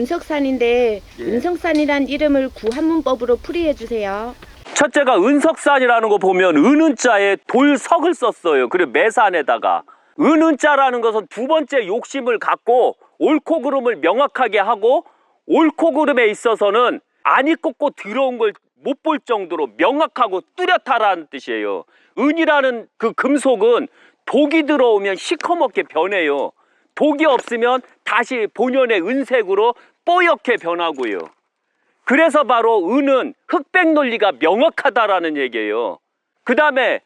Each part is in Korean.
은석산인데 은석산이란 이름을 구한문법으로 풀이해 주세요. 첫째가 은석산이라는 거 보면 은은자에 돌석을 썼어요. 그리고 매산에다가 은은자라는 것은 두 번째 욕심을 갖고 옳고 그름을 명확하게 하고 옳고 그름에 있어서는 안이 꽂고 들어온 걸 못 볼 정도로 명확하고 뚜렷하라는 뜻이에요. 은이라는 그 금속은 독이 들어오면 시커멓게 변해요. 독이 없으면 다시 본연의 은색으로 뽀얗게 변하고요. 그래서 바로 은은 흑백 논리가 명확하다라는 얘기예요. 그 다음에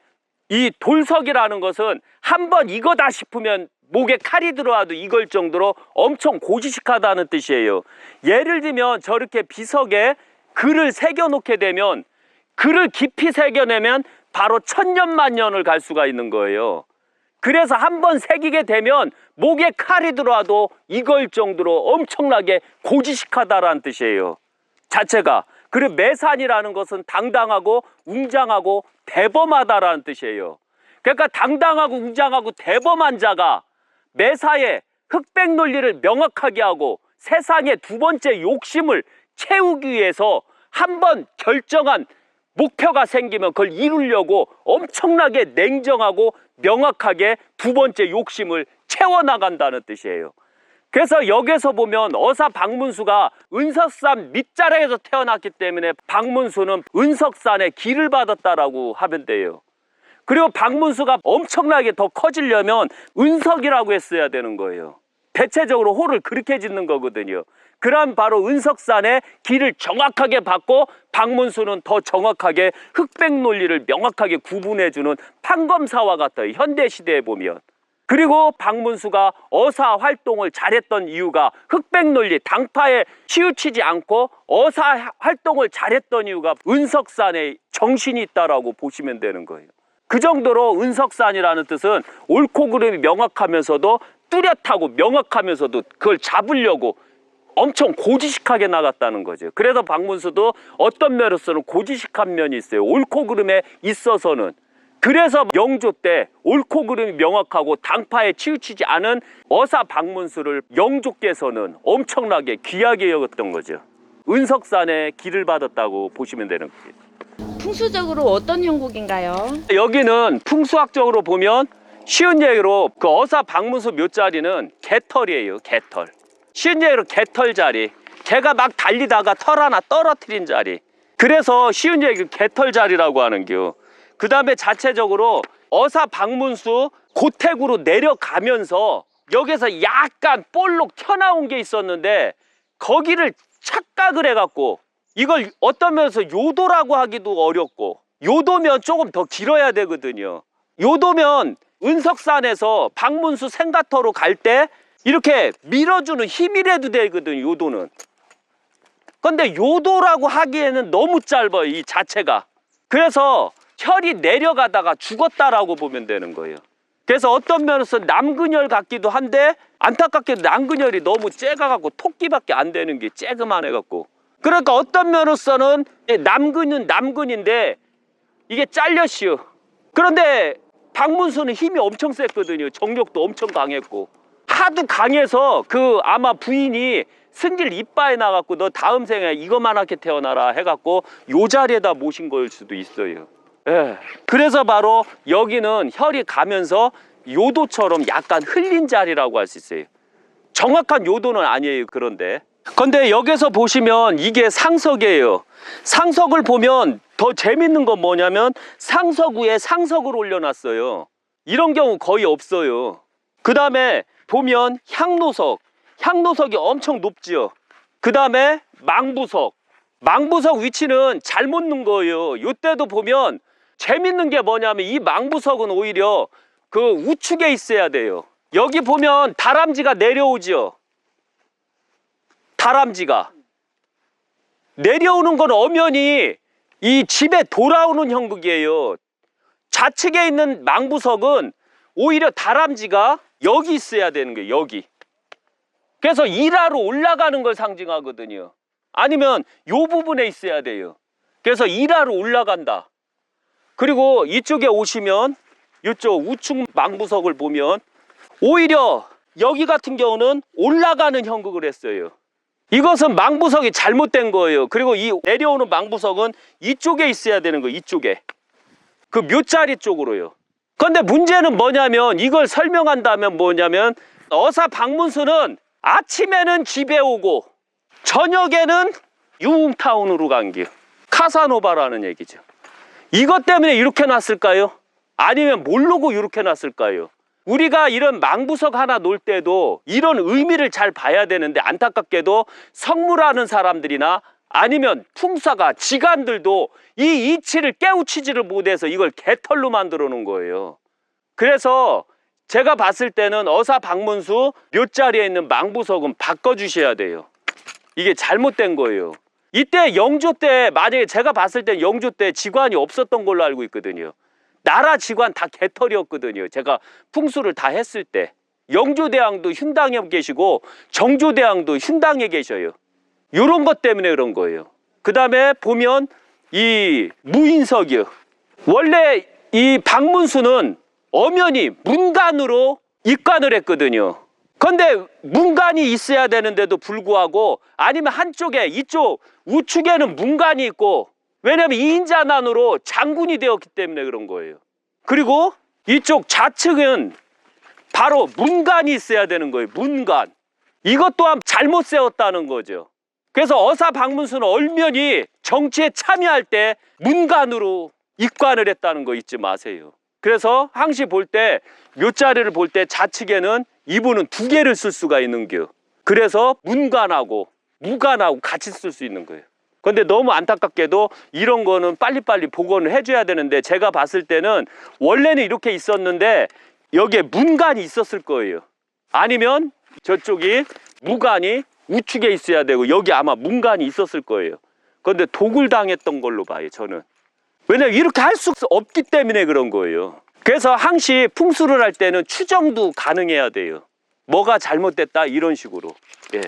이 돌석이라는 것은 한번 이거다 싶으면 목에 칼이 들어와도 이걸 정도로 엄청 고지식하다는 뜻이에요. 예를 들면 저렇게 비석에 글을 새겨놓게 되면 글을 깊이 새겨내면 바로 천년만년을 갈 수가 있는 거예요. 그래서 한번 새기게 되면 목에 칼이 들어와도 이걸 정도로 엄청나게 고지식하다라는 뜻이에요. 자체가. 그리고 매산이라는 것은 당당하고 웅장하고 대범하다라는 뜻이에요. 그러니까 당당하고 웅장하고 대범한 자가 매사에 흑백 논리를 명확하게 하고 세상의 두 번째 욕심을 채우기 위해서 한번 결정한 목표가 생기면 그걸 이루려고 엄청나게 냉정하고 명확하게 두 번째 욕심을 채워나간다는 뜻이에요. 그래서 여기서 보면 어사 박문수가 은석산 밑자락에서 태어났기 때문에 박문수는 은석산의 기를 받았다라고 하면 돼요. 그리고 박문수가 엄청나게 더 커지려면 은석이라고 했어야 되는 거예요. 대체적으로 호를 그렇게 짓는 거거든요. 그럼 바로 은석산의 기를 정확하게 받고 박문수는 더 정확하게 흑백 논리를 명확하게 구분해주는 판검사와 같아요. 현대시대에 보면. 그리고 박문수가 어사 활동을 잘했던 이유가 흑백 논리 당파에 치우치지 않고 어사 활동을 잘했던 이유가 은석산에 정신이 있다라고 보시면 되는 거예요. 그 정도로 은석산이라는 뜻은 옳고 그름이 명확하면서도 뚜렷하고 명확하면서도 그걸 잡으려고 엄청 고지식하게 나갔다는 거죠. 그래서 박문수도 어떤 면에서는 고지식한 면이 있어요. 옳고 그름에 있어서는. 그래서 영조 때 옳고 그름이 명확하고 당파에 치우치지 않은 어사 박문수를 영조께서는 엄청나게 귀하게 여겼던 거죠. 은석산에 기를 받았다고 보시면 되는 거예요. 풍수적으로 어떤 형국인가요? 여기는 풍수학적으로 보면 쉬운 얘기로 그 어사 박문수 묘자리는 개털이에요. 개털. 쉬운 얘기로 개털 자리. 개가 막 달리다가 털 하나 떨어뜨린 자리. 그래서 쉬운 얘기로 개털 자리라고 하는겨. 그 다음에 자체적으로 어사 박문수 고택으로 내려가면서 여기서 약간 볼록 튀어나온 게 있었는데 거기를 착각을 해갖고 이걸 어떤 면에서 요도라고 하기도 어렵고 요도면 조금 더 길어야 되거든요. 요도면 은석산에서 박문수 생가터로 갈 때 이렇게 밀어주는 힘이라도 되거든요. 요도는. 근데 요도라고 하기에는 너무 짧아요. 이 자체가. 그래서 혈이 내려가다가 죽었다라고 보면 되는 거예요. 그래서 어떤 면에서 남근혈 같기도 한데 안타깝게도 남근혈이 너무 째가갖고 토끼밖에 안 되는 게 째그만해갖고 그러니까 어떤 면으로서는 남근은 남근인데 이게 잘렸슈. 그런데 박문수는 힘이 엄청 셌거든요. 정력도 엄청 강했고 하도 강해서 그 아마 부인이 승질 이빠에 나갖고 너 다음 생에 이것만하게 태어나라 해갖고 요 자리에다 모신 거일 수도 있어요. 예. 그래서 바로 여기는 혈이 가면서 요도처럼 약간 흘린 자리라고 할 수 있어요. 정확한 요도는 아니에요. 그런데 여기서 보시면 이게 상석이에요. 상석을 보면 더 재밌는 건 뭐냐면 상석 위에 상석을 올려놨어요. 이런 경우 거의 없어요. 그 다음에 보면 향로석. 향로석이 엄청 높지요. 그 다음에 망부석. 망부석 위치는 잘못 넣은 거예요. 이때도 보면 재밌는 게 뭐냐면 이 망부석은 오히려 그 우측에 있어야 돼요. 여기 보면 다람쥐가 내려오지요. 다람쥐가 내려오는 건 엄연히 이 집에 돌아오는 형국이에요. 좌측에 있는 망부석은 오히려 다람쥐가 여기 있어야 되는 거예요. 여기. 그래서 일하러 올라가는 걸 상징하거든요. 아니면 요 부분에 있어야 돼요. 그래서 일하러 올라간다. 그리고 이쪽에 오시면 이쪽 우측 망부석을 보면 오히려 여기 같은 경우는 올라가는 형국을 했어요. 이것은 망부석이 잘못된 거예요. 그리고 이 내려오는 망부석은 이쪽에 있어야 되는 거예요. 이쪽에. 그 묘자리 쪽으로요. 그런데 문제는 뭐냐면 이걸 설명한다면 뭐냐면 어사 박문수는 아침에는 집에 오고 저녁에는 유흥타운으로 간 길. 카사노바라는 얘기죠. 이것 때문에 이렇게 놨을까요? 아니면 모르고 이렇게 놨을까요? 우리가 이런 망부석 하나 놓을 때도 이런 의미를 잘 봐야 되는데 안타깝게도 성물하는 사람들이나 아니면 품사가 지간들도 이 이치를 깨우치지를 못해서 이걸 개털로 만들어 놓은 거예요. 그래서 제가 봤을 때는 어사 박문수 묘자리에 있는 망부석은 바꿔주셔야 돼요. 이게 잘못된 거예요. 이때 영조 때 만약에 제가 봤을 때 영조 때 직관이 없었던 걸로 알고 있거든요. 나라 직관 다 개털이었거든요. 제가 풍수를 다 했을 때 영조대왕도 흉당에 계시고 정조대왕도 흉당에 계셔요. 이런 것 때문에 그런 거예요. 그 다음에 보면 이 무인석이요. 원래 이 박문수는 엄연히 문간으로 입관을 했거든요. 그런데 문간이 있어야 되는데도 불구하고 아니면 한쪽에 이쪽 우측에는 문간이 있고 왜냐하면 이인자난으로 장군이 되었기 때문에 그런 거예요. 그리고 이쪽 좌측은 바로 문간이 있어야 되는 거예요. 문간. 이것 또한 잘못 세웠다는 거죠. 그래서 어사 박문수는 얼면이 정치에 참여할 때 문간으로 입관을 했다는 거 잊지 마세요. 그래서 항시 볼 때 묘자리를 볼 때 좌측에는 이분은 두 개를 쓸 수가 있는 겨. 그래서 문간하고 무간하고 같이 쓸 수 있는 거예요. 그런데 너무 안타깝게도 이런 거는 빨리빨리 복원을 해줘야 되는데 제가 봤을 때는 원래는 이렇게 있었는데 여기에 문간이 있었을 거예요. 아니면 저쪽이 무간이 우측에 있어야 되고 여기 아마 문간이 있었을 거예요. 그런데 독을 당했던 걸로 봐요, 저는. 왜냐면 이렇게 할 수 없기 때문에 그런 거예요. 그래서 항시 풍수를 할 때는 추정도 가능해야 돼요. 뭐가 잘못됐다 이런 식으로. 예.